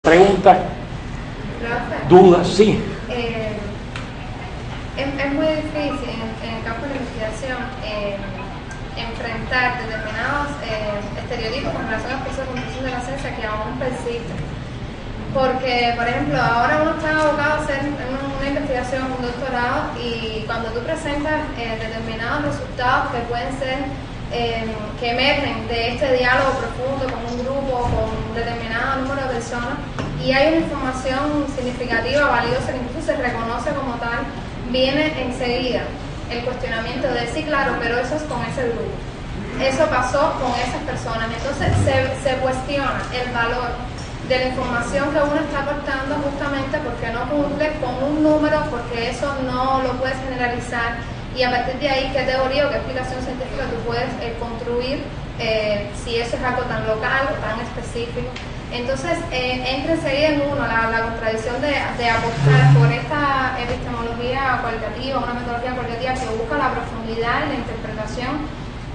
Preguntas, dudas, sí. Es muy difícil en el campo de la investigación enfrentar determinados estereotipos con relación al proceso de construcción de la ciencia que aún persisten. Porque, por ejemplo, ahora uno está abocado a hacer una investigación, un doctorado, y cuando tú presentas determinados resultados que pueden ser, que emergen de este diálogo profundo con un grupo, con un determinado número de personas, y hay una información significativa, valiosa, que incluso se reconoce como tal, viene enseguida el cuestionamiento de sí, claro, pero eso es con ese grupo, eso pasó con esas personas. Entonces se cuestiona el valor de la información que uno está aportando, justamente porque no cumple con un número, porque eso no lo puedes generalizar, y a partir de ahí, qué teoría o qué explicación científica tú puedes construir, si eso es algo tan local o tan específico. Entonces entra enseguida en uno la contradicción de apostar por esta epistemología cualitativa, una metodología cualitativa que busca la profundidad y la interpretación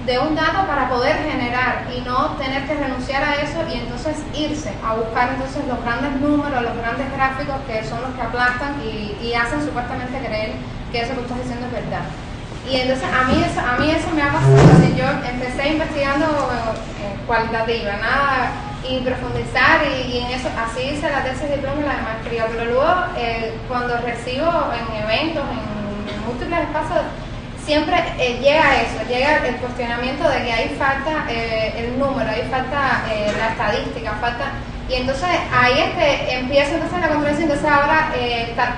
de un dato para poder generar y no tener que renunciar a eso y entonces irse a buscar entonces los grandes números, los grandes gráficos que son los que aplastan y hacen supuestamente creer que eso que estás diciendo es verdad. Y entonces a mí eso me ha pasado. Si yo empecé investigando cualitativa, nada, y profundizar y en eso, así hice la tesis de diploma y la de maestría, pero luego cuando recibo en eventos, en múltiples espacios, siempre llega eso, llega el cuestionamiento de que ahí falta el número, ahí falta la estadística, falta, y entonces ahí es que empiezo entonces la contradicción. Entonces ahora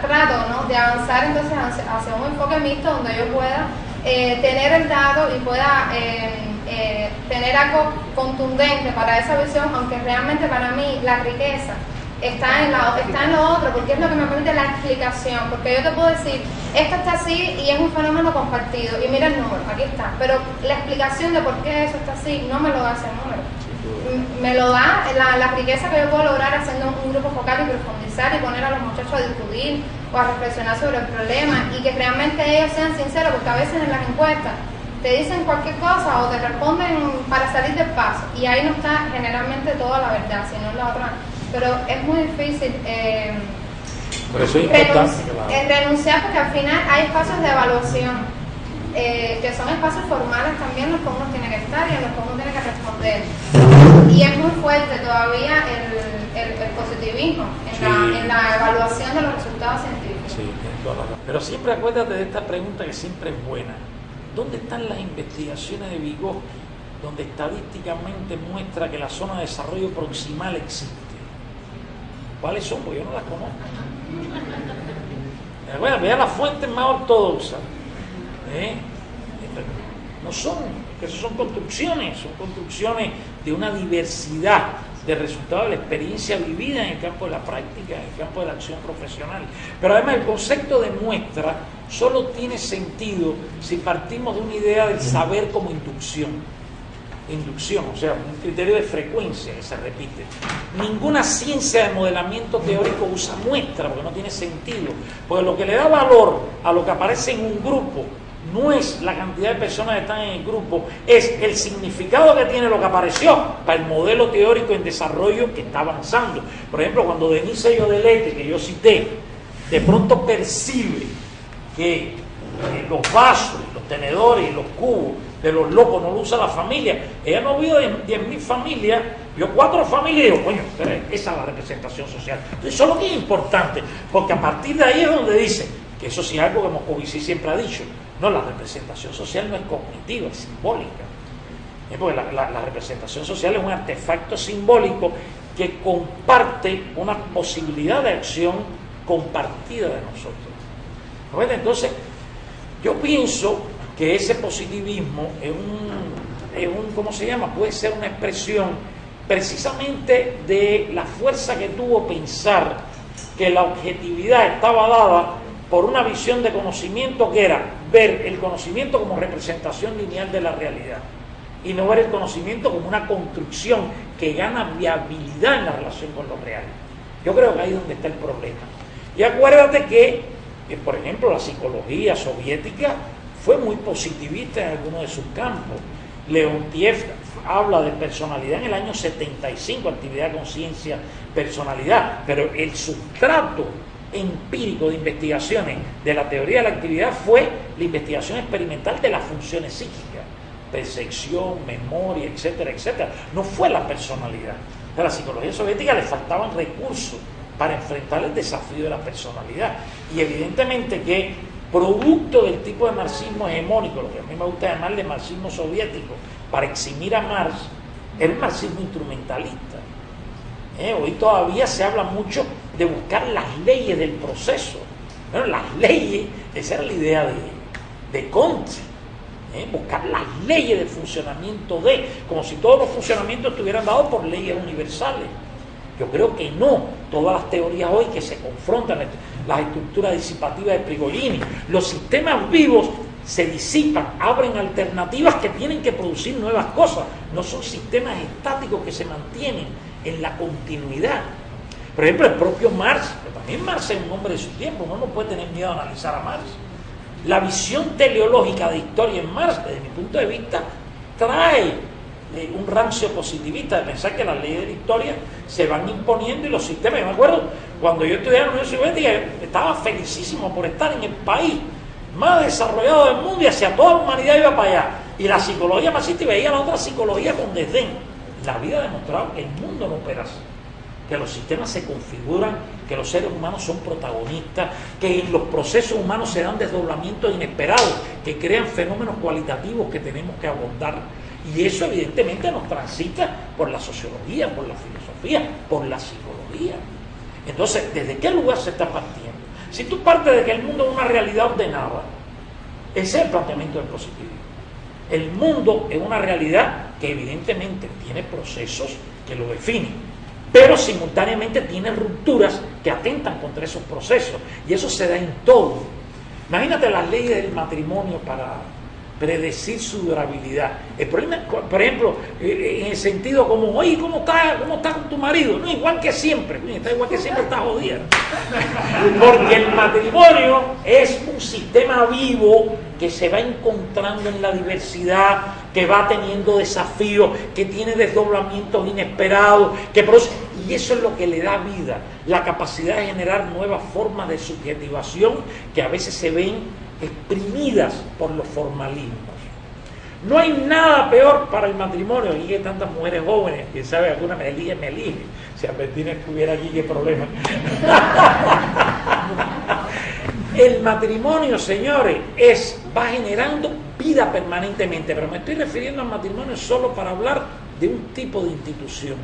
trato, ¿no?, de avanzar entonces hacia un enfoque mixto donde yo pueda tener el dato y pueda tener algo contundente para esa visión, aunque realmente para mí la riqueza está en lo otro, porque es lo que me permite la explicación, porque yo te puedo decir, esto está así y es un fenómeno compartido, y mira el número, aquí está, pero la explicación de por qué eso está así no me lo da ese número, me lo da la riqueza que yo puedo lograr haciendo un grupo focal y profundizar y poner a los muchachos a discutir o a reflexionar sobre el problema, y que realmente ellos sean sinceros, porque a veces en las encuestas te dicen cualquier cosa o te responden para salir del paso, y ahí no está generalmente toda la verdad, sino la otra. Pero es muy difícil por eso es importante renunciar, porque al final hay espacios de evaluación que son espacios formales también, los que uno tiene que estar y en los que uno tiene que responder, y es muy fuerte todavía el positivismo en la evaluación de los resultados científicos. Sí, pero siempre acuérdate de esta pregunta, que siempre es buena: ¿dónde están las investigaciones de Vygotsky donde estadísticamente muestra que la zona de desarrollo proximal existe? ¿Cuáles son? Porque yo no las conozco. Bueno, vea las fuentes más ortodoxas. No son, que eso son construcciones de una diversidad de resultados de la experiencia vivida en el campo de la práctica, en el campo de la acción profesional. Pero además el concepto de muestra solo tiene sentido si partimos de una idea del saber como inducción, o sea, un criterio de frecuencia que se repite. Ninguna ciencia de modelamiento teórico usa muestra, porque no tiene sentido, porque lo que le da valor a lo que aparece en un grupo no es la cantidad de personas que están en el grupo, es el significado que tiene lo que apareció para el modelo teórico en desarrollo que está avanzando. Por ejemplo, cuando Denise Yodelete, que yo cité, de pronto percibe que los vasos, los tenedores y los cubos de los locos no lo usa la familia, ella no vio 10.000 familias, vio 4 familias y dijo, coño, esa es la representación social. Entonces eso es lo que es importante, porque a partir de ahí es donde dice que eso sí es algo que Moscovici siempre ha dicho: no, la representación social no es cognitiva, es simbólica. Porque la representación social es un artefacto simbólico que comparte una posibilidad de acción compartida de nosotros. Entonces, yo pienso que ese positivismo es un ¿cómo se llama? Puede ser una expresión precisamente de la fuerza que tuvo pensar que la objetividad estaba dada por una visión de conocimiento que era ver el conocimiento como representación lineal de la realidad y no ver el conocimiento como una construcción que gana viabilidad en la relación con lo real. Yo creo que ahí es donde está el problema. Y acuérdate que por ejemplo, la psicología soviética fue muy positivista en algunos de sus campos. Leontiev habla de personalidad en el año 75, actividad, conciencia, personalidad, pero el sustrato empírico de investigaciones de la teoría de la actividad fue la investigación experimental de las funciones psíquicas, percepción, memoria, etcétera, etcétera. No fue la personalidad. A la psicología soviética le faltaban recursos para enfrentar el desafío de la personalidad. Y evidentemente que producto del tipo de marxismo hegemónico, lo que a mí me gusta llamarle marxismo soviético, para eximir a Marx, era un marxismo instrumentalista. Hoy todavía se habla mucho de buscar las leyes del proceso. Bueno, las leyes, esa era la idea de Comte. Buscar las leyes del funcionamiento como si todos los funcionamientos estuvieran dados por leyes universales. Yo creo que no. Todas las teorías hoy que se confrontan, las estructuras disipativas de Prigogine, los sistemas vivos se disipan, abren alternativas que tienen que producir nuevas cosas. No son sistemas estáticos que se mantienen en la continuidad. Por ejemplo, el propio Marx, que también Marx es un hombre de su tiempo, uno no puede tener miedo a analizar a Marx. La visión teleológica de historia en Marx, desde mi punto de vista, trae un rancio positivista de pensar que las leyes de la historia se van imponiendo y los sistemas. Yo me acuerdo cuando yo estudié en la Universidad Soviética, estaba felicísimo por estar en el país más desarrollado del mundo y hacia toda la humanidad iba para allá. Y la psicología marxista y veía la otra psicología con desdén. La vida ha demostrado que el mundo no opera así, que los sistemas se configuran, que los seres humanos son protagonistas, que en los procesos humanos se dan desdoblamientos inesperados, que crean fenómenos cualitativos que tenemos que abordar. Y eso evidentemente nos transita por la sociología, por la filosofía, por la psicología. Entonces, ¿desde qué lugar se está partiendo? Si tú partes de que el mundo es una realidad ordenada, ese es el planteamiento del positivismo. El mundo es una realidad que evidentemente tiene procesos que lo definen, pero simultáneamente tiene rupturas que atentan contra esos procesos, y eso se da en todo. Imagínate las leyes del matrimonio para predecir su durabilidad. El problema, por ejemplo, en el sentido como, oye, ¿cómo está con tu marido? No, igual que siempre. Está igual que siempre, está jodida. Porque el matrimonio es un sistema vivo que se va encontrando en la diversidad, que va teniendo desafíos, que tiene desdoblamientos inesperados, y eso es lo que le da vida, la capacidad de generar nuevas formas de subjetivación que a veces se ven exprimidas por los formalismos. No hay nada peor para el matrimonio, y que tantas mujeres jóvenes, quién sabe, alguna me elige. Si Albertina estuviera aquí, qué problema. El matrimonio, señores, va generando vida permanentemente, pero me estoy refiriendo al matrimonio solo para hablar de un tipo de institución.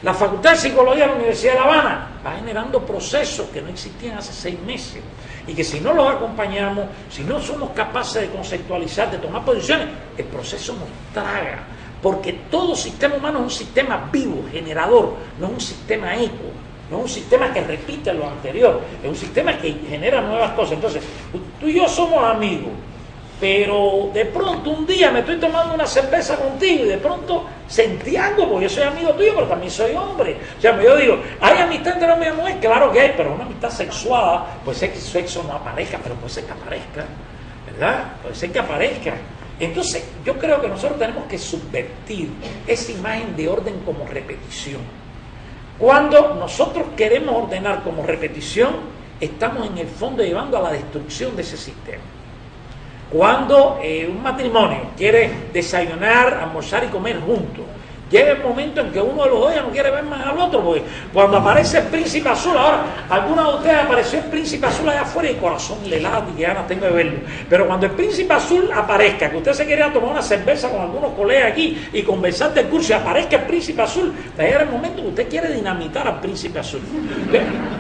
La Facultad de Psicología de la Universidad de La Habana va generando procesos que no existían hace 6 meses y que si no los acompañamos, si no somos capaces de conceptualizar, de tomar posiciones, el proceso nos traga, porque todo sistema humano es un sistema vivo, generador, no es un sistema eco, no es un sistema que repite lo anterior, es un sistema que genera nuevas cosas. Entonces, tú y yo somos amigos, pero de pronto un día me estoy tomando una cerveza contigo y de pronto sentí algo, porque yo soy amigo tuyo, pero también soy hombre. O sea, yo digo, ¿hay amistad entre hombre y mujer? Claro que hay, pero una amistad sexuada, puede ser que el sexo no aparezca, pero puede ser que aparezca, ¿verdad? Puede ser que aparezca. Entonces, yo creo que nosotros tenemos que subvertir esa imagen de orden como repetición. Cuando nosotros queremos ordenar como repetición, estamos en el fondo llevando a la destrucción de ese sistema. Cuando un matrimonio quiere desayunar, almorzar y comer juntos, llega el momento en que uno de los dos ya no quiere ver más al otro, porque cuando aparece el príncipe azul, ahora, alguna de ustedes apareció el príncipe azul allá afuera y el corazón le late y que ganas tengo de verlo. Pero cuando el príncipe azul aparezca, que usted se quería tomar una cerveza con algunos colegas aquí y conversar del curso y aparezca el príncipe azul, va a llegar el momento que usted quiere dinamitar al príncipe azul.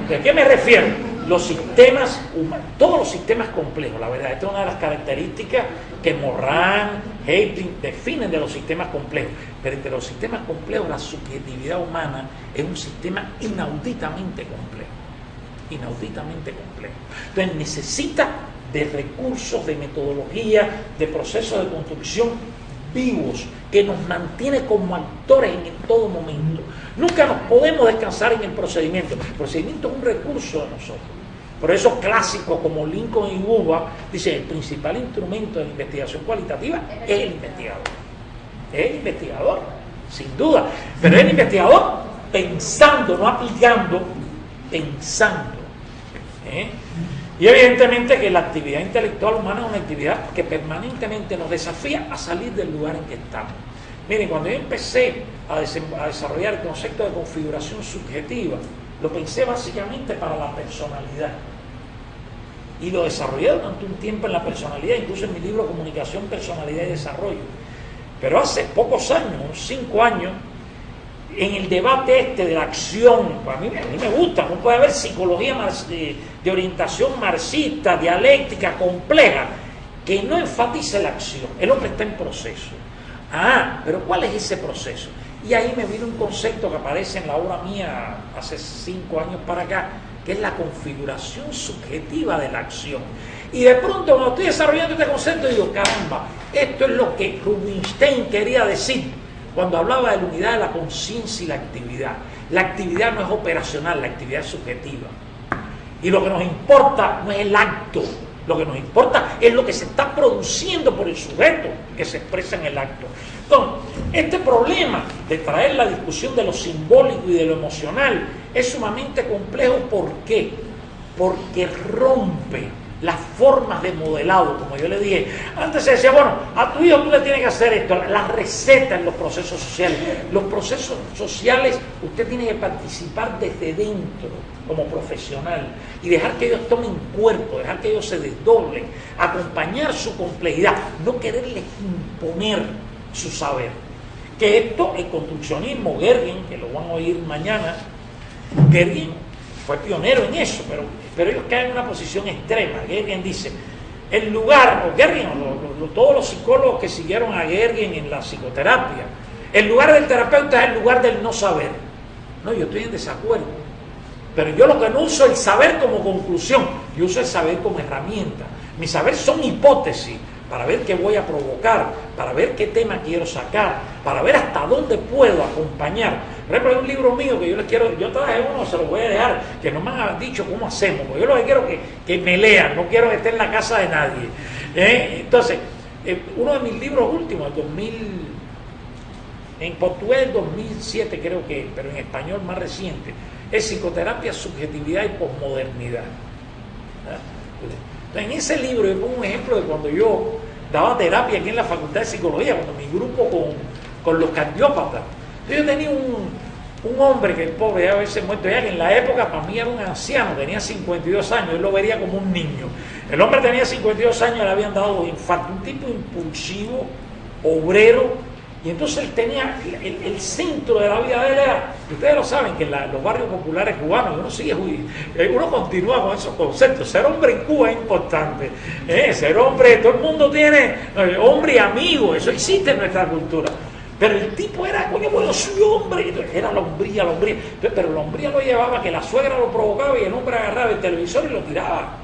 ¿De qué me refiero? Los sistemas humanos, todos los sistemas complejos, la verdad, esta es una de las características que Morán, Heiting definen de los sistemas complejos, pero entre los sistemas complejos la subjetividad humana es un sistema inauditamente complejo, entonces necesita de recursos, de metodología, de procesos de construcción vivos, que nos mantiene como actores en todo momento. Nunca nos podemos descansar en el procedimiento es un recurso de nosotros. Por eso clásicos como Lincoln y Buba dicen el principal instrumento de la investigación cualitativa es el investigador. es el investigador, sin duda, pero es el investigador pensando, no aplicando, pensando. Y evidentemente que la actividad intelectual humana es una actividad que permanentemente nos desafía a salir del lugar en que estamos. Miren, cuando yo empecé a desarrollar el concepto de configuración subjetiva, lo pensé básicamente para la personalidad. Y lo desarrollé durante un tiempo en la personalidad, incluso en mi libro Comunicación, Personalidad y Desarrollo. Pero hace pocos años, unos 5 años, en el debate de la acción, a mí me gusta, no puede haber psicología de orientación marxista, dialéctica, compleja, que no enfatice la acción. El hombre está en proceso. Pero ¿cuál es ese proceso? Y ahí me vino un concepto que aparece en la obra mía hace 5 años para acá, que es la configuración subjetiva de la acción. Y de pronto, cuando estoy desarrollando este concepto, digo, caramba, esto es lo que Rubinstein quería decir cuando hablaba de la unidad de la conciencia y la actividad. La actividad no es operacional, la actividad es subjetiva. Y lo que nos importa no es el acto, lo que nos importa es lo que se está produciendo por el sujeto que se expresa en el acto. Entonces, este problema de traer la discusión de lo simbólico y de lo emocional es sumamente complejo. ¿Por qué? Porque rompe las formas de modelado, como yo le dije. Antes se decía, bueno, a tu hijo tú le tienes que hacer esto, la receta en los procesos sociales. Los procesos sociales usted tiene que participar desde dentro, como profesional, y dejar que ellos tomen cuerpo, dejar que ellos se desdoblen, acompañar su complejidad, no quererles imponer su saber. Que esto, el construccionismo, Gergen, que lo van a oír mañana, Gergen fue pionero en eso, pero ellos caen en una posición extrema. Gergen dice, el lugar, o Gergen, todos los psicólogos que siguieron a Gergen en la psicoterapia, el lugar del terapeuta es el lugar del no saber. No, yo estoy en desacuerdo. Pero yo lo que no uso es el saber como conclusión, yo uso el saber como herramienta. Mi saber son hipótesis, para ver qué voy a provocar, para ver qué tema quiero sacar, para ver hasta dónde puedo acompañar. Por ejemplo, hay un libro mío que yo traje uno, se lo voy a dejar, que no me han dicho cómo hacemos, porque yo lo que quiero es que me lean, no quiero que esté en la casa de nadie. Entonces, uno de mis libros últimos, en portugués 2007 creo que, pero en español más reciente, es Psicoterapia, Subjetividad y Posmodernidad. En ese libro yo pongo un ejemplo de cuando yo daba terapia aquí en la Facultad de Psicología, cuando mi grupo con los cardiópatas. Entonces yo tenía un hombre que el pobre ya a veces muerto ya, que en la época para mí era un anciano, tenía 52 años, yo lo vería como un niño. El hombre tenía 52 años, le habían dado infarto, un tipo impulsivo, obrero, y entonces él tenía el centro de la vida de él era, ustedes lo saben, que en los barrios populares cubanos, uno continúa con esos conceptos. Ser hombre en Cuba es importante, ser hombre, todo el mundo tiene hombre y amigo, eso existe en nuestra cultura. Pero el tipo era, coño, bueno, soy hombre, era la hombría. Pero la hombría lo llevaba que la suegra lo provocaba y el hombre agarraba el televisor y lo tiraba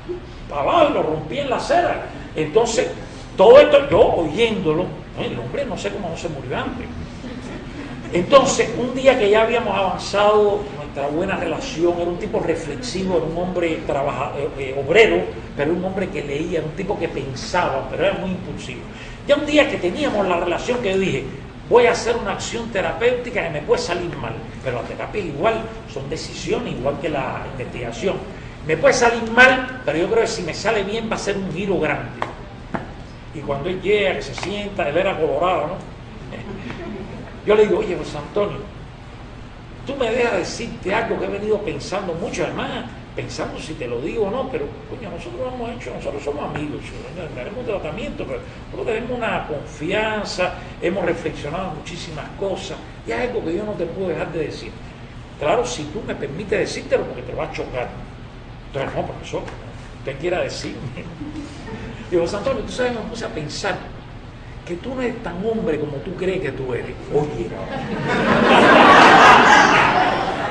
para abajo y lo rompía en la acera. Entonces, todo esto, yo oyéndolo, el hombre no sé cómo no se murió antes. Entonces, un día que ya habíamos avanzado nuestra buena relación, era un tipo reflexivo, era un hombre obrero, pero un hombre que leía, era un tipo que pensaba, pero era muy impulsivo. Ya un día que teníamos la relación que yo dije, voy a hacer una acción terapéutica que me puede salir mal, pero la terapia igual, son decisiones, igual que la investigación. Me puede salir mal, pero yo creo que si me sale bien va a ser un giro grande. Y cuando él llega, que se sienta, él era colorado, ¿no? Yo le digo, oye, José Antonio, tú me dejas decirte algo que he venido pensando mucho, además, pensando si te lo digo o no, pero, coño, nosotros somos amigos, tenemos tratamiento, pero nosotros tenemos una confianza, hemos reflexionado muchísimas cosas, y es algo que yo no te puedo dejar de decir. Claro, si tú me permites decírtelo, porque te va a chocar. Entonces, no, profesor, usted quiera decirme. Digo, José Antonio, tú sabes, me puse a pensar que tú no eres tan hombre como tú crees que tú eres.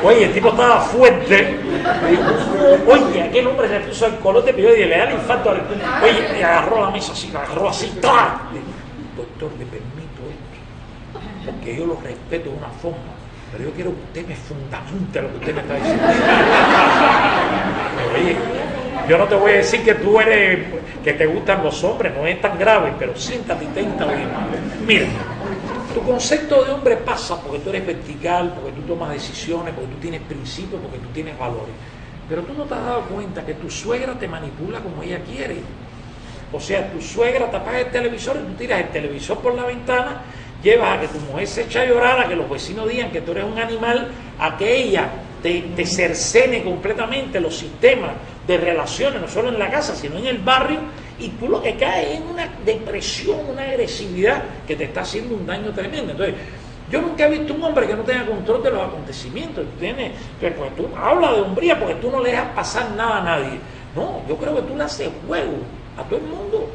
Oye, el tipo estaba fuerte. Oye, aquel hombre se puso el colote, pero le da el infarto. Oye, y agarró la mesa así, ¡tra! Doctor, le permito esto, porque yo lo respeto de una forma, pero yo quiero que usted me fundamente lo que usted me está diciendo. Oye, yo no te voy a decir que tú eres, que te gustan los hombres, no es tan grave, pero siéntate y tenta oír. Mira, tu concepto de hombre pasa porque tú eres vertical, porque tú tomas decisiones, porque tú tienes principios, porque tú tienes valores. Pero tú no te has dado cuenta que tu suegra te manipula como ella quiere. O sea, tu suegra te apaga el televisor y tú tiras el televisor por la ventana, llevas a que tu mujer se eche a llorar, a que los vecinos digan que tú eres un animal, a que ella te cercene completamente los sistemas de relaciones, no solo en la casa, sino en el barrio, y tú lo que caes es en una depresión, una agresividad que te está haciendo un daño tremendo. Entonces, yo nunca he visto un hombre que no tenga control de los acontecimientos. Pues tú hablas de hombría porque tú no le dejas pasar nada a nadie. No, yo creo que tú le haces juego a todo el mundo,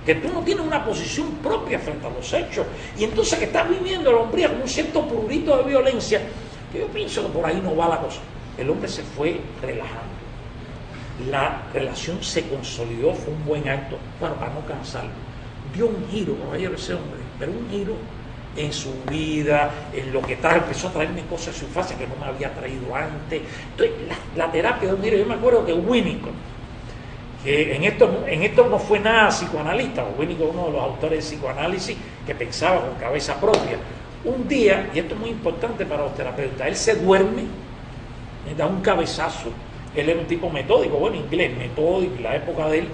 que tú no tienes una posición propia frente a los hechos, y entonces que estás viviendo la hombría con un cierto prurito de violencia, que yo pienso que por ahí no va la cosa. El hombre se fue relajando, la relación se consolidó, fue un buen acto, bueno, para no cansarlo, dio un giro, caballero, ese hombre, pero un giro en su vida, en lo que trae, empezó a traerme cosas de su fase que no me había traído antes. Entonces, la terapia de un giro, yo me acuerdo que Winnicott, que en esto no fue nada psicoanalista, Winnicott, uno de los autores de psicoanálisis que pensaba con cabeza propia, un día, y esto es muy importante para los terapeutas, él se duerme, da un cabezazo, él era un tipo metódico, bueno, inglés, metódico, en la época de él,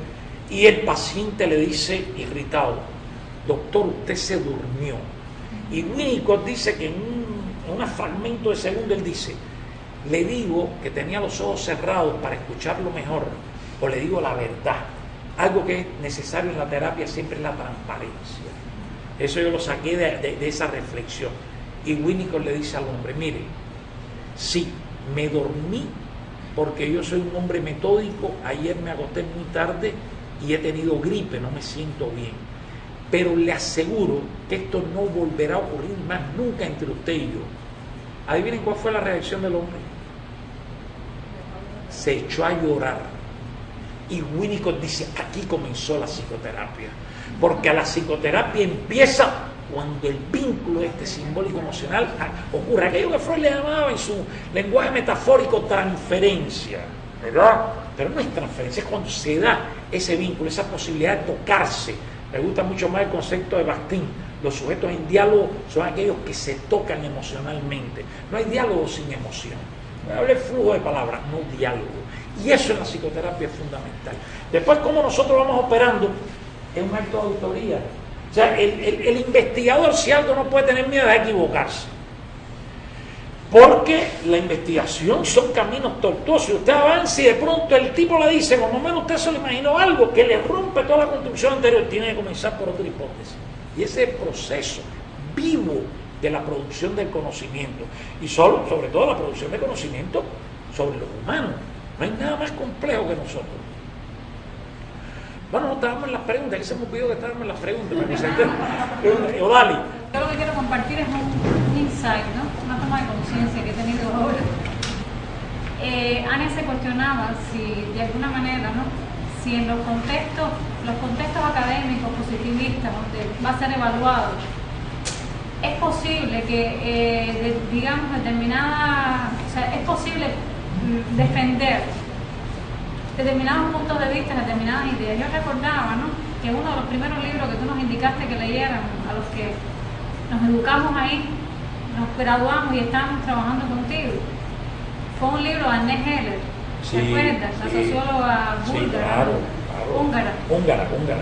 y el paciente le dice irritado, doctor, usted se durmió. Y Winnicott dice que en un fragmento de segundo él dice, le digo que tenía los ojos cerrados para escucharlo mejor, o le digo la verdad. Algo que es necesario en la terapia siempre es la transparencia. Eso yo lo saqué de esa reflexión. Y Winnicott le dice al hombre, mire, sí, me dormí porque yo soy un hombre metódico, ayer me acosté muy tarde y he tenido gripe, no me siento bien. Pero le aseguro que esto no volverá a ocurrir más nunca entre usted y yo. Adivinen cuál fue la reacción del hombre. Se echó a llorar. Y Winnicott dice, aquí comenzó la psicoterapia. Porque la psicoterapia empieza cuando el vínculo simbólico emocional ocurre. Aquello que Freud le llamaba en su lenguaje metafórico transferencia, ¿verdad? Pero no es transferencia, es cuando se da ese vínculo, esa posibilidad de tocarse. Me gusta mucho más el concepto de Bakhtin. Los sujetos en diálogo son aquellos que se tocan emocionalmente. No hay diálogo sin emoción. No hable flujo de palabras, no diálogo. Y eso en la psicoterapia es fundamental. Después, cómo nosotros vamos operando, es un acto de autoría. O sea, el investigador, si algo, no puede tener miedo de equivocarse. Porque la investigación son caminos tortuosos. Usted avanza y de pronto el tipo le dice, por lo menos usted se lo imaginó algo que le rompe toda la construcción anterior, tiene que comenzar por otra hipótesis. Y ese es el proceso vivo de la producción del conocimiento. Y sobre todo la producción de conocimiento sobre los humanos. No hay nada más complejo que nosotros. Bueno, no estábamos en las preguntas, que se me olvidó que estábamos en las preguntas. Odali. Yo lo que quiero compartir es un insight, ¿no? Una toma de conciencia que he tenido ahora. Ania se cuestionaba si, de alguna manera, ¿no? Si en los contextos académicos positivistas, donde va a ser evaluado, es posible que, digamos, es posible defender determinados puntos de vista, determinadas ideas. Yo recordaba, ¿no?, que uno de los primeros libros que tú nos indicaste que leyeran, a los que nos educamos ahí, nos graduamos y estábamos trabajando contigo, fue un libro de Agnès Heller, ¿te acuerdas? La socióloga búlgara, húngara.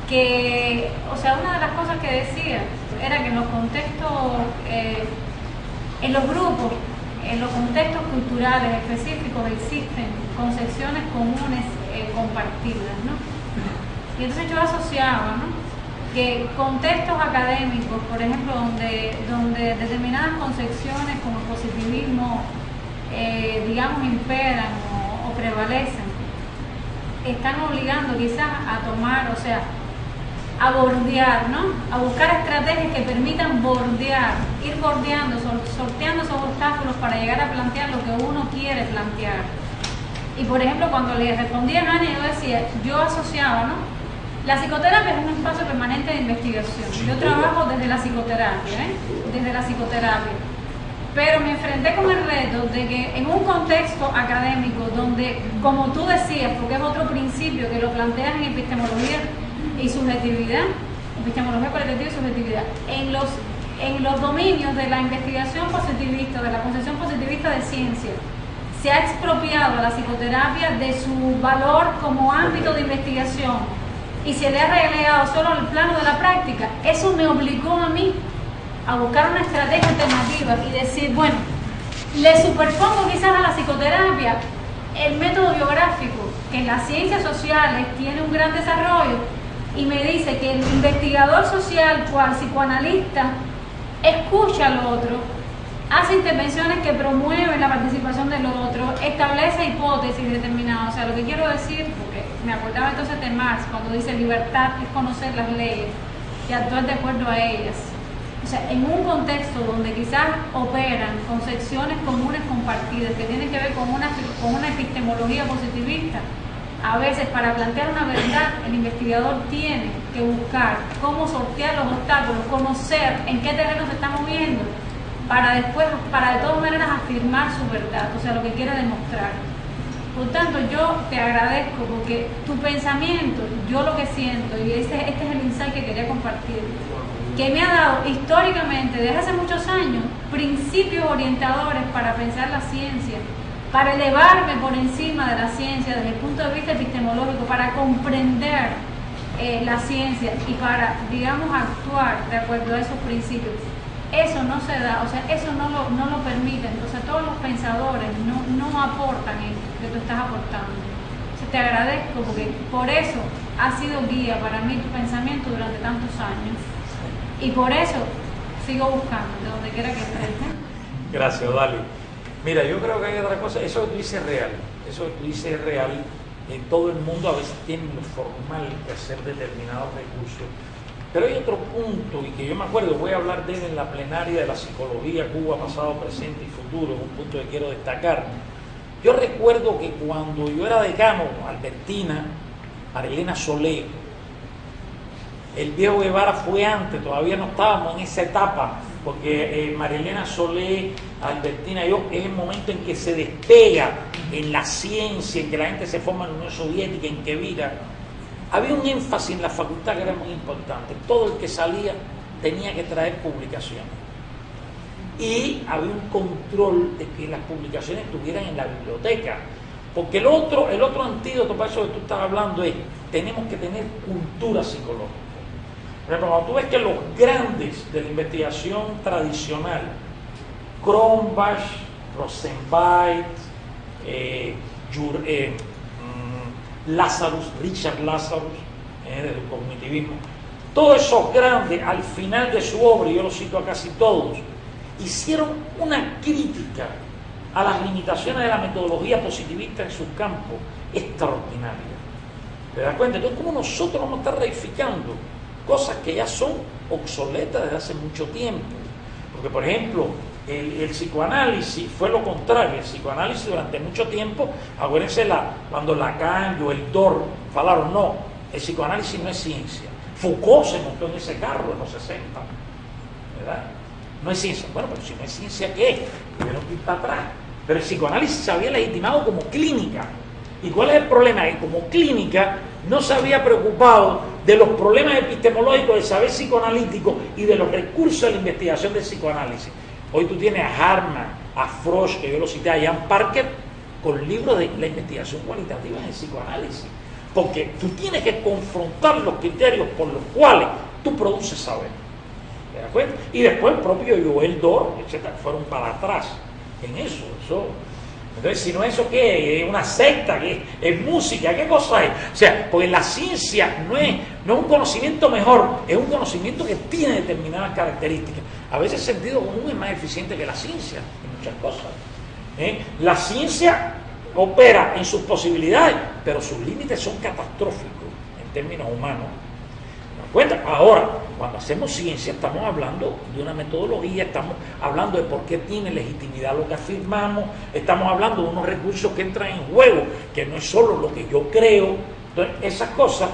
Que, o sea, una de las cosas que decía era que en los contextos, en los grupos, en los contextos culturales específicos existen concepciones comunes compartidas, ¿no? Y entonces yo asociaba, ¿no?, que contextos académicos, por ejemplo, donde determinadas concepciones como el positivismo, digamos, imperan o prevalecen, están obligando quizás a tomar, o sea, a bordear, ¿no?, a buscar estrategias que permitan ir bordeando, sorteando esos obstáculos para llegar a plantear lo que uno quiere plantear. Y por ejemplo, cuando le respondía a Ania, yo asociaba, ¿no?, la psicoterapia es un espacio permanente de investigación. Yo trabajo desde la psicoterapia, pero me enfrenté con el reto de que en un contexto académico donde, como tú decías, porque es otro principio que lo planteas en epistemología y subjetividad, epistemología cualitativa y subjetividad, en los dominios de la investigación positivista, de la concepción positivista de ciencia, se ha expropiado a la psicoterapia de su valor como ámbito de investigación y se le ha relegado solo al plano de la práctica, eso me obligó a mí a buscar una estrategia alternativa y decir, bueno, le superpongo quizás a la psicoterapia el método biográfico, que en las ciencias sociales tiene un gran desarrollo, y me dice que el investigador social, cual psicoanalista, escucha al otro, hace intervenciones que promueven la participación del otro, establece hipótesis determinadas. O sea, lo que quiero decir, porque me acordaba entonces de Marx, cuando dice libertad es conocer las leyes y actuar de acuerdo a ellas. O sea, en un contexto donde quizás operan concepciones comunes compartidas que tienen que ver con una epistemología positivista, a veces para plantear una verdad el investigador tiene que buscar cómo sortear los obstáculos, conocer en qué terreno se está moviendo, para después, para de todas maneras afirmar su verdad, o sea, lo que quiere demostrar. Por tanto, yo te agradezco porque tu pensamiento, yo lo que siento, y este es el insight que quería compartir, que me ha dado históricamente, desde hace muchos años, principios orientadores para pensar la ciencia, para elevarme por encima de la ciencia desde el punto de vista epistemológico, para comprender la ciencia y para, digamos, actuar de acuerdo a esos principios. Eso no se da, o sea, eso no lo permiten. Entonces todos los pensadores no aportan esto que tú estás aportando. O sea, te agradezco porque por eso ha sido guía para mí tu pensamiento durante tantos años. Y por eso sigo buscando, de donde quiera que estés. Gracias, Dali. Mira, yo creo que hay otra cosa, eso que tú dices es real, eso que tú dices es real. En todo el mundo a veces tienen lo formal que hacer determinados recursos. Pero hay otro punto, y que yo me acuerdo, voy a hablar de él en la plenaria de la psicología, Cuba, pasado, presente y futuro, un punto que quiero destacar. Yo recuerdo que cuando yo era decano, Albertina, Marilena Solé, el viejo Guevara fue antes, todavía no estábamos en esa etapa, porque Marilena Solé, Albertina, yo, es el momento en que se despega en la ciencia, en que la gente se forma en la Unión Soviética, en que vira. Había un énfasis en la facultad que era muy importante. Todo el que salía tenía que traer publicaciones. Y había un control de que las publicaciones estuvieran en la biblioteca. Porque el otro antídoto para eso que tú estás hablando es, tenemos que tener cultura psicológica. Por ejemplo, cuando tú ves que los grandes de la investigación tradicional, Cronbach, Rosenbeit, Richard Lazarus, del cognitivismo, todos esos grandes, al final de su obra, y yo los cito a casi todos, hicieron una crítica a las limitaciones de la metodología positivista en sus campos extraordinaria. ¿Te das cuenta? Entonces, ¿cómo nosotros vamos a estar reificando cosas que ya son obsoletas desde hace mucho tiempo? Porque, por ejemplo, el psicoanálisis fue lo contrario. El psicoanálisis durante mucho tiempo, acuérdense cuando Lacan y el Dor falaron, no, el psicoanálisis no es ciencia. Foucault se montó en ese carro en los 60, ¿verdad? No es ciencia. Bueno, pero si no es ciencia, ¿qué es? Tuvieron que ir para atrás. Pero el psicoanálisis se había legitimado como clínica. ¿Y cuál es el problema? Que como clínica no se había preocupado de los problemas epistemológicos del saber psicoanalítico y de los recursos de la investigación del psicoanálisis. Hoy tú tienes a Hartman, a Frosch, que yo lo cité, a Jan Parker, con libros de la investigación cualitativa en el psicoanálisis. Porque tú tienes que confrontar los criterios por los cuales tú produces saber. ¿Te das cuenta? Y después el propio Joel Dor, etcétera, fueron para atrás en eso. Entonces, si no eso, ¿qué es? ¿Una secta? ¿Qué es música? ¿Qué cosa es? O sea, porque la ciencia no es un conocimiento mejor, es un conocimiento que tiene determinadas características. A veces el sentido común es más eficiente que la ciencia en muchas cosas. La ciencia opera en sus posibilidades, pero sus límites son catastróficos en términos humanos. ¿Te das cuenta? Ahora, cuando hacemos ciencia estamos hablando de una metodología, estamos hablando de por qué tiene legitimidad lo que afirmamos, estamos hablando de unos recursos que entran en juego, que no es solo lo que yo creo. Entonces, esas cosas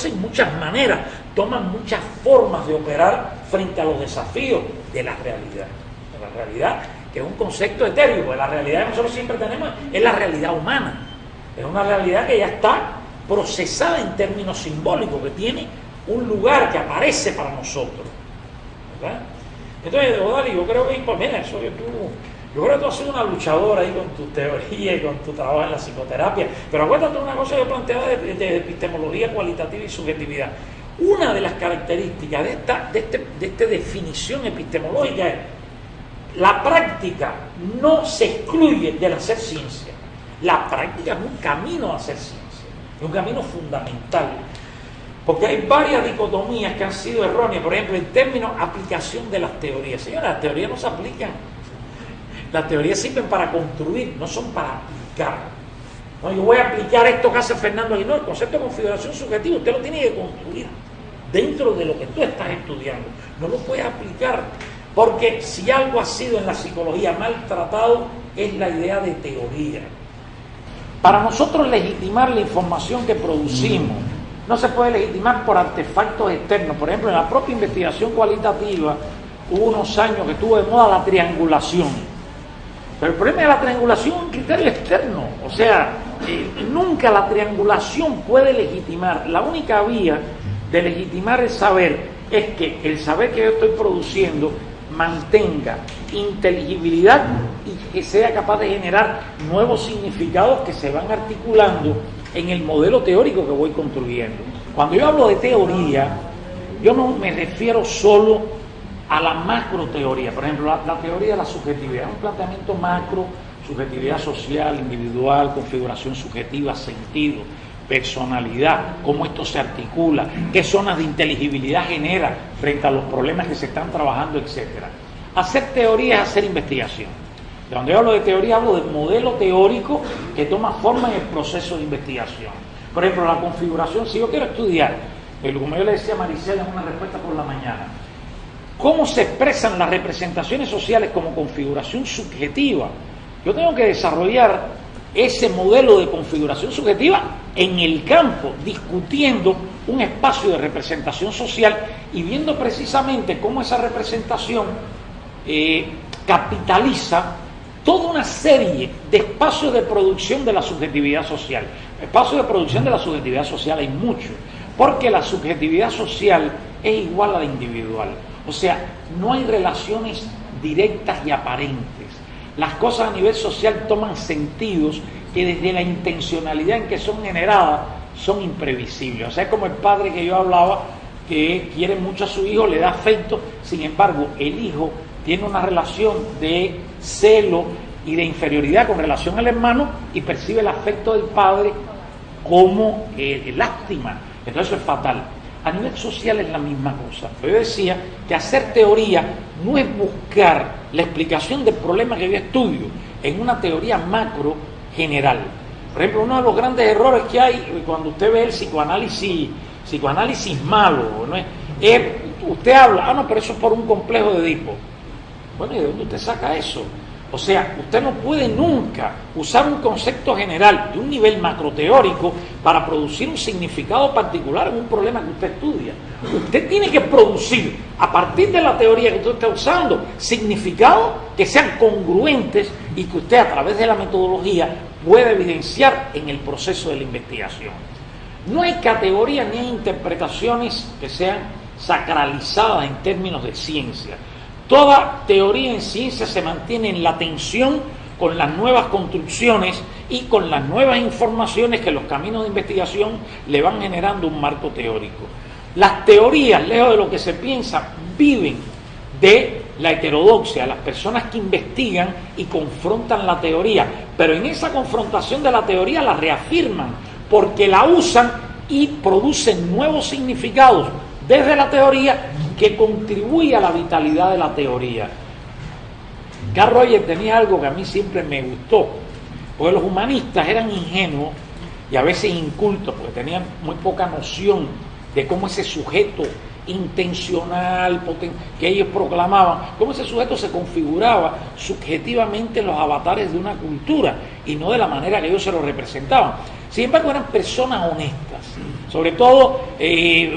en muchas maneras toman muchas formas de operar frente a los desafíos de la realidad. De la realidad, que es un concepto etéreo, porque la realidad que nosotros siempre tenemos es la realidad humana. Es una realidad que ya está procesada en términos simbólicos, que tiene un lugar que aparece para nosotros, ¿verdad? Entonces, Odali, yo creo que, pues mira, eso que yo creo que tú has sido una luchadora ahí con tu teoría y con tu trabajo en la psicoterapia, pero acuérdate una cosa que yo planteaba de epistemología cualitativa y subjetividad. Una de las características de esta definición epistemológica es la práctica no se excluye del hacer ciencia. La práctica es un camino a hacer ciencia, es un camino fundamental, porque hay varias dicotomías que han sido erróneas. Por ejemplo, en términos de aplicación de las teorías. Señora, las teorías no se aplican. Las teorías sirven para construir, no son para aplicar. No, yo voy a aplicar esto que hace Fernando Aguinaldo. El concepto de configuración subjetiva usted lo tiene que construir dentro de lo que tú estás estudiando. No lo puedes aplicar, porque si algo ha sido en la psicología maltratado es la idea de teoría. Para nosotros legitimar la información que producimos no se puede legitimar por artefactos externos. Por ejemplo, en la propia investigación cualitativa hubo unos años que estuvo de moda la triangulación. Pero el problema de la triangulación es un criterio externo. O sea, nunca la triangulación puede legitimar. La única vía de legitimar el saber es que el saber que yo estoy produciendo mantenga inteligibilidad y que sea capaz de generar nuevos significados que se van articulando en el modelo teórico que voy construyendo. Cuando yo hablo de teoría, yo no me refiero solo a la macroteoría. Por ejemplo, la teoría de la subjetividad es un planteamiento macro: subjetividad social, individual, configuración subjetiva, sentido, personalidad, cómo esto se articula, qué zonas de inteligibilidad genera frente a los problemas que se están trabajando, etcétera. Hacer teoría es hacer investigación. Cuando yo hablo de teoría, hablo del modelo teórico que toma forma en el proceso de investigación. Por ejemplo, la configuración, si yo quiero estudiar, como yo le decía a Maricela en una respuesta por la mañana, cómo se expresan las representaciones sociales como configuración subjetiva, yo tengo que desarrollar ese modelo de configuración subjetiva en el campo, discutiendo un espacio de representación social y viendo precisamente cómo esa representación capitaliza toda una serie de espacios de producción de la subjetividad social. Espacios de producción de la subjetividad social hay muchos, porque la subjetividad social es igual a la individual. O sea, no hay relaciones directas y aparentes. Las cosas a nivel social toman sentidos que desde la intencionalidad en que son generadas son imprevisibles. O sea, es como el padre que yo hablaba, que quiere mucho a su hijo, le da afecto, sin embargo, el hijo tiene una relación de celo y de inferioridad con relación al hermano y percibe el afecto del padre como lástima. Entonces eso es fatal. A nivel social es la misma cosa. Pero yo decía que hacer teoría no es buscar la explicación del problema que yo estudio en una teoría macro general. Por ejemplo, uno de los grandes errores que hay cuando usted ve el psicoanálisis malo, ¿no? Usted habla, no, pero eso es por un complejo de Edipo. Bueno, ¿y de dónde usted saca eso? O sea, usted no puede nunca usar un concepto general de un nivel macroteórico para producir un significado particular en un problema que usted estudia. Usted tiene que producir, a partir de la teoría que usted está usando, significados que sean congruentes y que usted a través de la metodología pueda evidenciar en el proceso de la investigación. No hay categorías ni hay interpretaciones que sean sacralizadas en términos de ciencia. Toda teoría en ciencia se mantiene en la tensión con las nuevas construcciones y con las nuevas informaciones que los caminos de investigación le van generando un marco teórico. Las teorías, lejos de lo que se piensa, viven de la heterodoxia, las personas que investigan y confrontan la teoría, pero en esa confrontación de la teoría la reafirman, porque la usan y producen nuevos significados desde la teoría que contribuye a la vitalidad de la teoría. Carl Rogers tenía algo que a mí siempre me gustó, porque los humanistas eran ingenuos y a veces incultos, porque tenían muy poca noción de cómo ese sujeto intencional que ellos proclamaban, cómo ese sujeto se configuraba subjetivamente en los avatares de una cultura y no de la manera que ellos se lo representaban. Sin embargo, eran personas honestas. Sobre todo,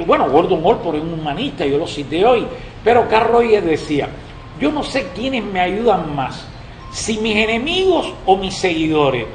Gordon Allport es un humanista, yo lo cité hoy, pero Carl Rogers decía, yo no sé quiénes me ayudan más, si mis enemigos o mis seguidores,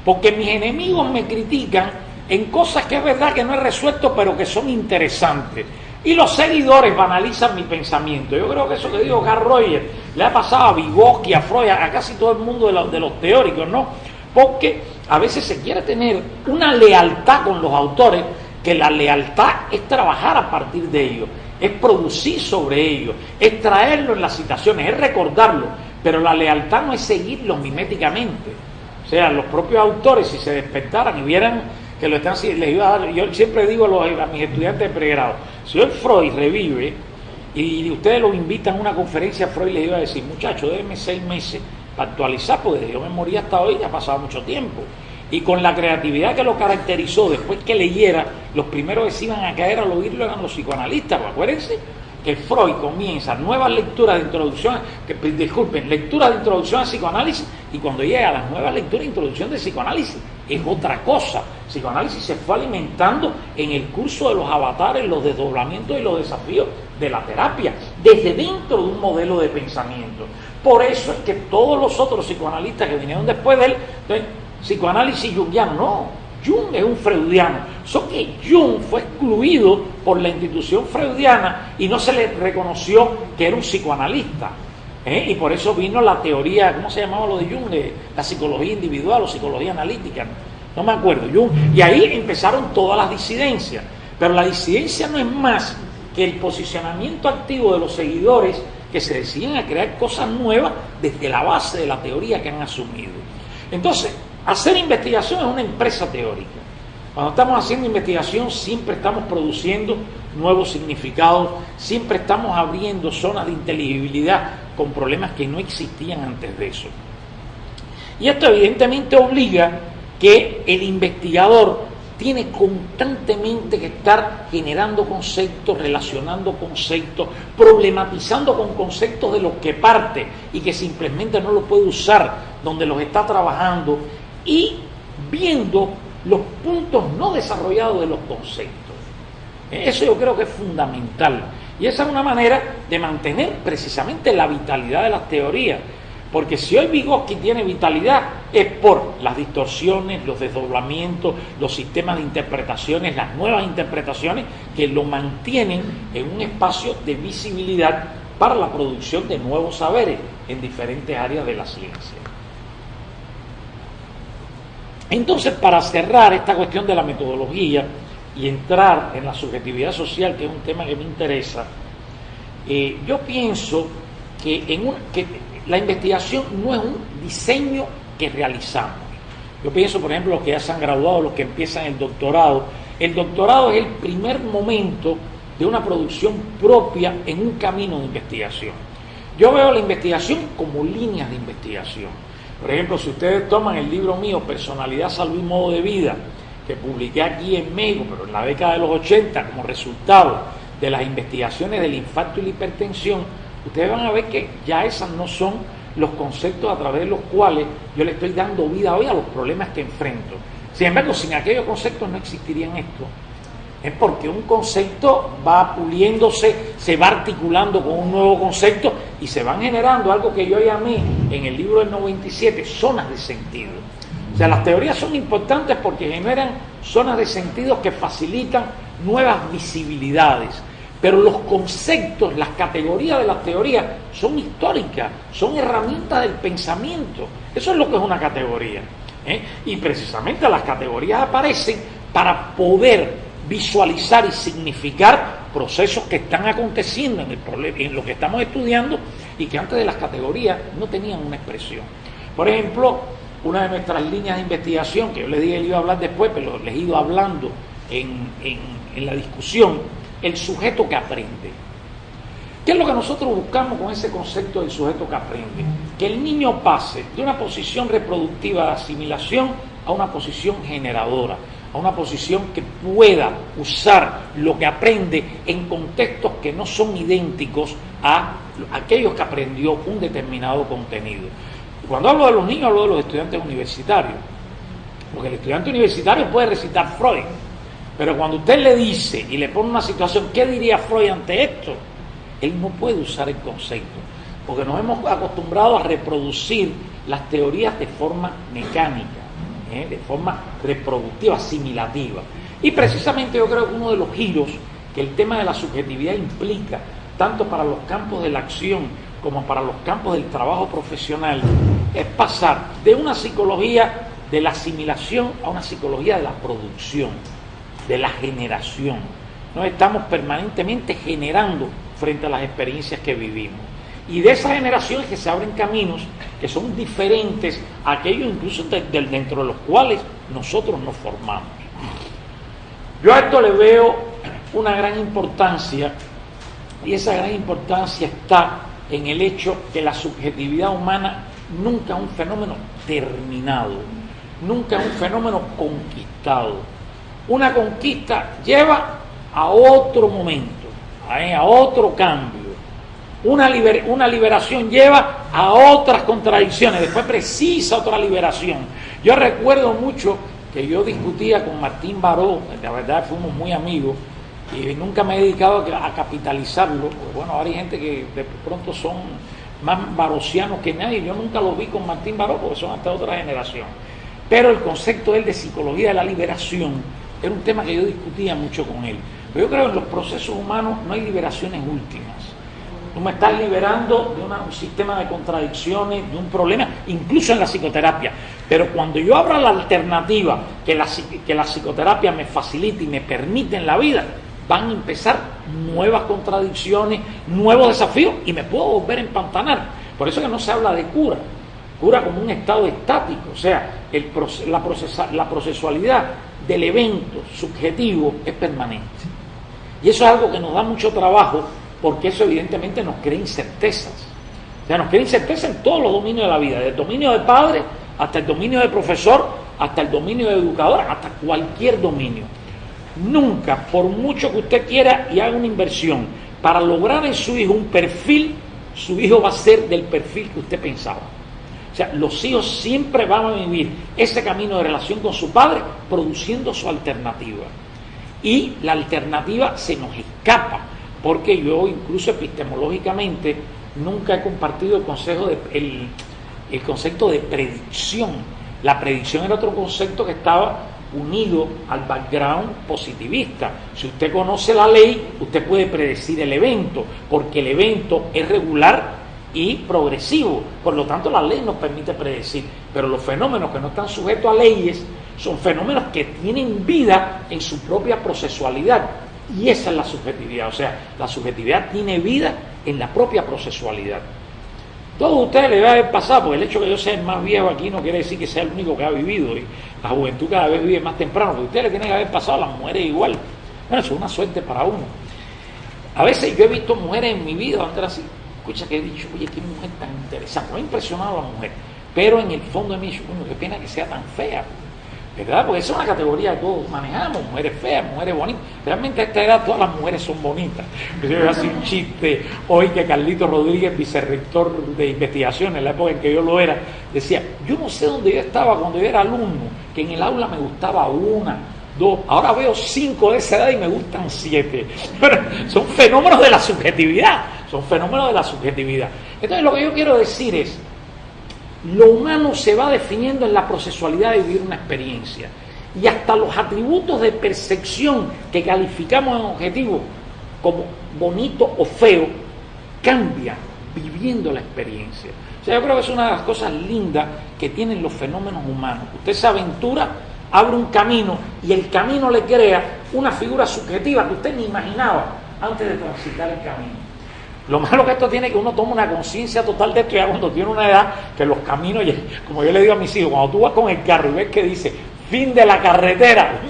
porque mis enemigos me critican en cosas que es verdad que no he resuelto, pero que son interesantes. Y los seguidores banalizan mi pensamiento. Yo creo que eso que dijo Carl Rogers le ha pasado a Vygotsky, a Freud, a casi todo el mundo de los teóricos, ¿no? Porque a veces se quiere tener una lealtad con los autores, que la lealtad es trabajar a partir de ellos, es producir sobre ellos, es traerlo en las citaciones, es recordarlo, pero la lealtad no es seguirlo miméticamente. O sea, los propios autores, si se despertaran y vieran que lo están, les iba a dar, yo siempre digo a mis estudiantes de pregrado, si hoy Freud revive y ustedes lo invitan a una conferencia, Freud les iba a decir, muchachos, déjenme 6 meses para actualizar, porque desde yo me morí hasta hoy ya ha pasado mucho tiempo. Y con la creatividad que lo caracterizó, después que leyera, los primeros que se iban a caer al oírlo eran los psicoanalistas. Acuérdense que Freud comienza nuevas lecturas de introducción, lecturas de introducción al psicoanálisis, y cuando llega a las nuevas lecturas de introducción del psicoanálisis, es otra cosa. El psicoanálisis se fue alimentando en el curso de los avatares, los desdoblamientos y los desafíos de la terapia, desde dentro de un modelo de pensamiento. Por eso es que todos los otros psicoanalistas que vinieron después de él, psicoanálisis junguiano, no, Jung es un freudiano, solo que Jung fue excluido por la institución freudiana y no se le reconoció que era un psicoanalista, y por eso vino la teoría, ¿cómo se llamaba lo de Jung? La psicología individual o psicología analítica, no me acuerdo, Jung, y ahí empezaron todas las disidencias, pero la disidencia no es más que el posicionamiento activo de los seguidores que se deciden a crear cosas nuevas desde la base de la teoría que han asumido. Entonces, hacer investigación es una empresa teórica. Cuando estamos haciendo investigación siempre estamos produciendo nuevos significados, siempre estamos abriendo zonas de inteligibilidad con problemas que no existían antes de eso. Y esto evidentemente obliga que el investigador tiene constantemente que estar generando conceptos, relacionando conceptos, problematizando con conceptos de los que parte y que simplemente no los puede usar donde los está trabajando, y viendo los puntos no desarrollados de los conceptos. Eso yo creo que es fundamental, y esa es una manera de mantener precisamente la vitalidad de las teorías, porque si hoy Vygotsky tiene vitalidad es por las distorsiones, los desdoblamientos, los sistemas de interpretaciones, las nuevas interpretaciones que lo mantienen en un espacio de visibilidad para la producción de nuevos saberes en diferentes áreas de la ciencia. Entonces, para cerrar esta cuestión de la metodología y entrar en la subjetividad social, que es un tema que me interesa, yo pienso que la investigación no es un diseño que realizamos. Yo pienso, por ejemplo, los que ya se han graduado, los que empiezan el doctorado. El doctorado es el primer momento de una producción propia en un camino de investigación. Yo veo la investigación como líneas de investigación. Por ejemplo, si ustedes toman el libro mío, Personalidad, Salud y Modo de Vida, que publiqué aquí en México, pero en la década de los 80, como resultado de las investigaciones del infarto y la hipertensión, ustedes van a ver que ya esas no son los conceptos a través de los cuales yo le estoy dando vida hoy a los problemas que enfrento. Sin embargo, sin aquellos conceptos no existirían esto. Es porque un concepto va puliéndose, se va articulando con un nuevo concepto y se van generando algo que yo llamé en el libro del 97, zonas de sentido. O sea, las teorías son importantes porque generan zonas de sentido que facilitan nuevas visibilidades. Pero los conceptos, las categorías de las teorías son históricas, son herramientas del pensamiento. Eso es lo que es una categoría. Y precisamente las categorías aparecen para poder visualizar y significar procesos que están aconteciendo en lo que estamos estudiando y que antes de las categorías no tenían una expresión. Por ejemplo, una de nuestras líneas de investigación, que yo les dije que le iba a hablar después, pero les he ido hablando en la discusión, el sujeto que aprende. ¿Qué es lo que nosotros buscamos con ese concepto del sujeto que aprende? Que el niño pase de una posición reproductiva de asimilación a una posición generadora, a una posición que pueda usar lo que aprende en contextos que no son idénticos a aquellos que aprendió un determinado contenido. Cuando hablo de los niños, hablo de los estudiantes universitarios, porque el estudiante universitario puede recitar Freud, pero cuando usted le dice y le pone una situación, ¿qué diría Freud ante esto? Él no puede usar el concepto, porque nos hemos acostumbrado a reproducir las teorías de forma mecánica, de forma reproductiva, asimilativa. Y precisamente yo creo que uno de los giros que el tema de la subjetividad implica, tanto para los campos de la acción como para los campos del trabajo profesional, es pasar de una psicología de la asimilación a una psicología de la producción, de la generación. Nos estamos permanentemente generando frente a las experiencias que vivimos. Y de esa generación es que se abren caminos que son diferentes a aquellos incluso dentro de los cuales nosotros nos formamos. Yo a esto le veo una gran importancia, y esa gran importancia está en el hecho que la subjetividad humana nunca es un fenómeno terminado, nunca es un fenómeno conquistado. Una conquista lleva a otro momento, a otro cambio. Una liberación lleva a otras contradicciones, después precisa otra liberación. Yo recuerdo mucho que yo discutía con Martín Baró, la verdad fuimos muy amigos, y nunca me he dedicado a capitalizarlo, porque bueno, ahora hay gente que de pronto son más barosianos que nadie. Yo nunca los vi con Martín Baró porque son hasta otra generación, pero el concepto de él de psicología de la liberación era un tema que yo discutía mucho con él. Pero yo creo que en los procesos humanos no hay liberaciones últimas. Tú me estás liberando de un sistema de contradicciones, de un problema, incluso en la psicoterapia. Pero cuando yo abra la alternativa que la psicoterapia me facilite y me permite en la vida, van a empezar nuevas contradicciones, nuevos desafíos, y me puedo volver a empantanar. Por eso que no se habla de cura como un estado estático. O sea, la procesualidad del evento subjetivo es permanente. Y eso es algo que nos da mucho trabajo, porque eso evidentemente nos crea incertezas. O sea, nos crea incertezas en todos los dominios de la vida, desde el dominio de padre hasta el dominio de profesor, hasta el dominio de educador, hasta cualquier dominio. Nunca, por mucho que usted quiera y haga una inversión para lograr en su hijo un perfil, su hijo va a ser del perfil que usted pensaba. O sea, los hijos siempre van a vivir ese camino de relación con su padre produciendo su alternativa. Y la alternativa se nos escapa, porque yo incluso epistemológicamente nunca he compartido el concepto de predicción. La predicción era otro concepto que estaba unido al background positivista. Si usted conoce la ley, usted puede predecir el evento, porque el evento es regular y progresivo. Por lo tanto, la ley nos permite predecir. Pero los fenómenos que no están sujetos a leyes son fenómenos que tienen vida en su propia procesualidad. Y esa es la subjetividad. O sea, la subjetividad tiene vida en la propia procesualidad. Todos ustedes les va a haber pasado, porque el hecho de que yo sea el más viejo aquí no quiere decir que sea el único que ha vivido, y la juventud cada vez vive más temprano, porque ustedes le tienen que haber pasado a las mujeres igual. Bueno, eso es una suerte para uno. A veces yo he visto mujeres en mi vida, antes así, escucha que he dicho, oye, qué mujer tan interesante, me ha impresionado la mujer, pero en el fondo de mí, bueno, qué pena que sea tan fea, ¿verdad? Porque esa es una categoría que todos manejamos, mujeres feas, mujeres bonitas. Realmente a esta edad todas las mujeres son bonitas. Yo hacía un chiste hoy que Carlito Rodríguez, vicerrector de investigación en la época en que yo lo era, decía, yo no sé dónde yo estaba cuando yo era alumno, que en el aula me gustaba 1, 2, ahora veo 5 de esa edad y me gustan 7. Pero son fenómenos de la subjetividad, Entonces lo que yo quiero decir es, lo humano se va definiendo en la procesualidad de vivir una experiencia, y hasta los atributos de percepción que calificamos en objetivo como bonito o feo cambian viviendo la experiencia. O sea, yo creo que es una de las cosas lindas que tienen los fenómenos humanos. Usted se aventura, abre un camino, y el camino le crea una figura subjetiva que usted ni imaginaba antes de transitar el camino. Lo malo que esto tiene es que uno toma una conciencia total de esto ya cuando tiene una edad, que los caminos, como yo le digo a mis hijos, cuando tú vas con el carro y ves que dice fin de la carretera,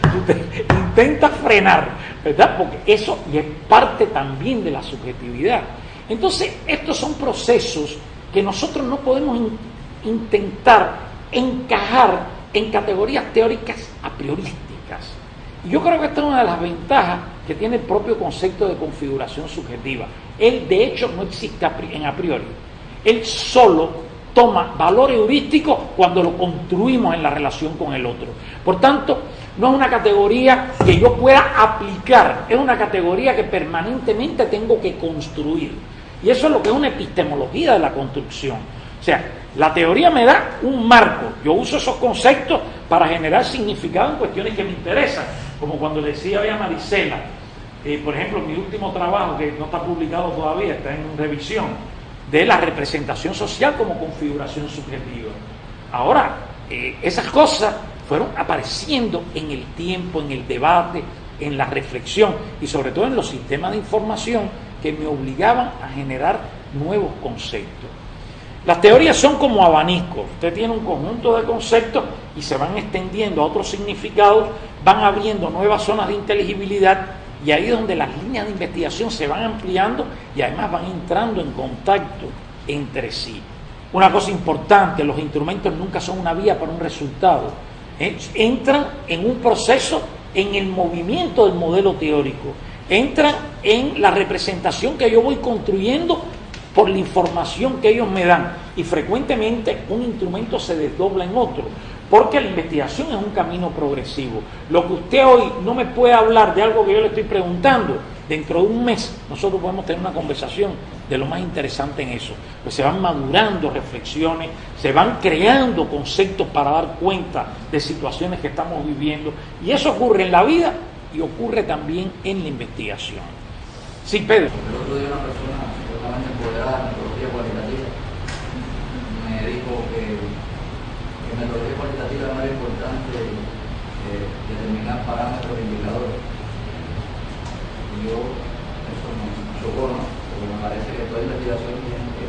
tú te intentas frenar, ¿verdad? Porque eso y es parte también de la subjetividad. Entonces, estos son procesos que nosotros no podemos intentar encajar en categorías teóricas a priorísticas. Y yo creo que esta es una de las ventajas que tiene el propio concepto de configuración subjetiva. Él, de hecho, no existe en a priori. Él solo toma valor heurístico cuando lo construimos en la relación con el otro. Por tanto, no es una categoría que yo pueda aplicar, es una categoría que permanentemente tengo que construir. Y eso es lo que es una epistemología de la construcción. O sea, la teoría me da un marco, yo uso esos conceptos para generar significado en cuestiones que me interesan, como cuando le decía hoy a Marisela, por ejemplo, mi último trabajo, que no está publicado todavía, está en revisión, de la representación social como configuración subjetiva. Ahora, esas cosas fueron apareciendo en el tiempo, en el debate, en la reflexión y sobre todo en los sistemas de información que me obligaban a generar nuevos conceptos. Las teorías son como abanicos. Usted tiene un conjunto de conceptos y se van extendiendo a otros significados, van abriendo nuevas zonas de inteligibilidad y ahí es donde las líneas de investigación se van ampliando y además van entrando en contacto entre sí. Una cosa importante, los instrumentos nunca son una vía para un resultado. Entran en un proceso, en el movimiento del modelo teórico, entran en la representación que yo voy construyendo por la información que ellos me dan, y frecuentemente un instrumento se desdobla en otro, porque la investigación es un camino progresivo. Lo que usted hoy no me puede hablar de algo que yo le estoy preguntando, dentro de un mes nosotros podemos tener una conversación de lo más interesante en eso, pues se van madurando reflexiones, se van creando conceptos para dar cuenta de situaciones que estamos viviendo, y eso ocurre en la vida y ocurre también en la investigación. Sí, Pedro. El otro día una persona supuestamente empoderada de metodología cualitativa me dijo que metodología cualitativa es más importante determinar parámetros e indicadores. Y yo, eso me chocó, ¿no? Porque me parece que toda investigación tiene que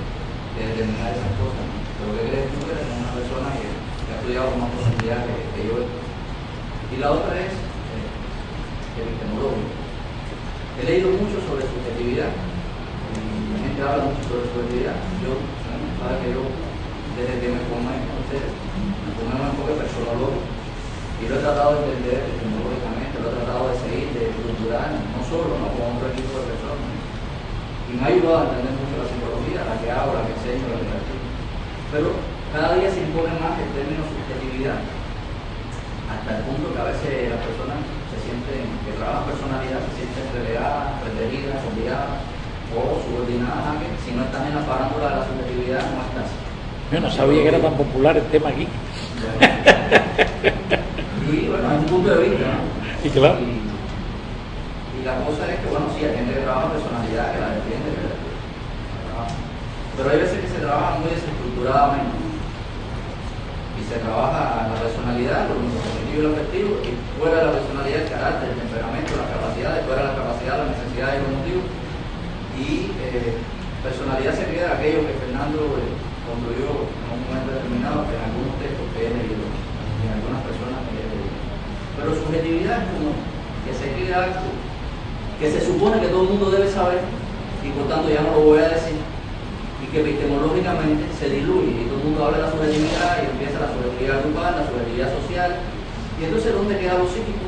determinar esas cosas, ¿no? Pero ¿qué crees tú? Eres una persona que ha estudiado con más profundidad que yo. Y la otra es epistemológico. He leído mucho sobre subjetividad y la gente habla mucho sobre subjetividad. Yo, sabes que yo, desde que me formé con ustedes, me formé en un enfoque personológico y lo he tratado de entender epistemológicamente, lo he tratado de seguir, de estructurar, no solo, ¿no?, con otro equipo de personas. Y me ha ayudado a entender mucho la psicología, la que hago, la que enseño, la que practico. Pero cada día se impone más el término subjetividad, hasta el punto que a veces las personas que trabajan personalidad se sienten relegadas, preteridas, obligadas o subordinadas a que si no están en la parándula de la subjetividad no estás. Yo no sabía que era tan popular el tema aquí. Y bueno, es un punto de vista, ¿no? Y claro. Y la cosa es que, bueno, sí, hay gente que trabaja personalidad, que la defiende, que la trabaja. Pero hay veces que se trabaja muy desestructuradamente. Y se trabaja la personalidad, lo cognitivo y lo afectivo, y fuera de la personalidad el carácter, el temperamento, las capacidades, fuera de la capacidad, las necesidades y los motivos. Y personalidad se queda aquello que Fernando construyó en un momento determinado, que en algunos textos que he leído, en algunas personas que he leído. Pero subjetividad es como que se queda algo que se supone que todo el mundo debe saber, y por tanto ya no lo voy a decir, y que epistemológicamente se diluye, y todo el mundo habla de la subjetividad, y empieza la subjetividad grupal, la subjetividad social, y entonces ¿dónde queda lo psíquico?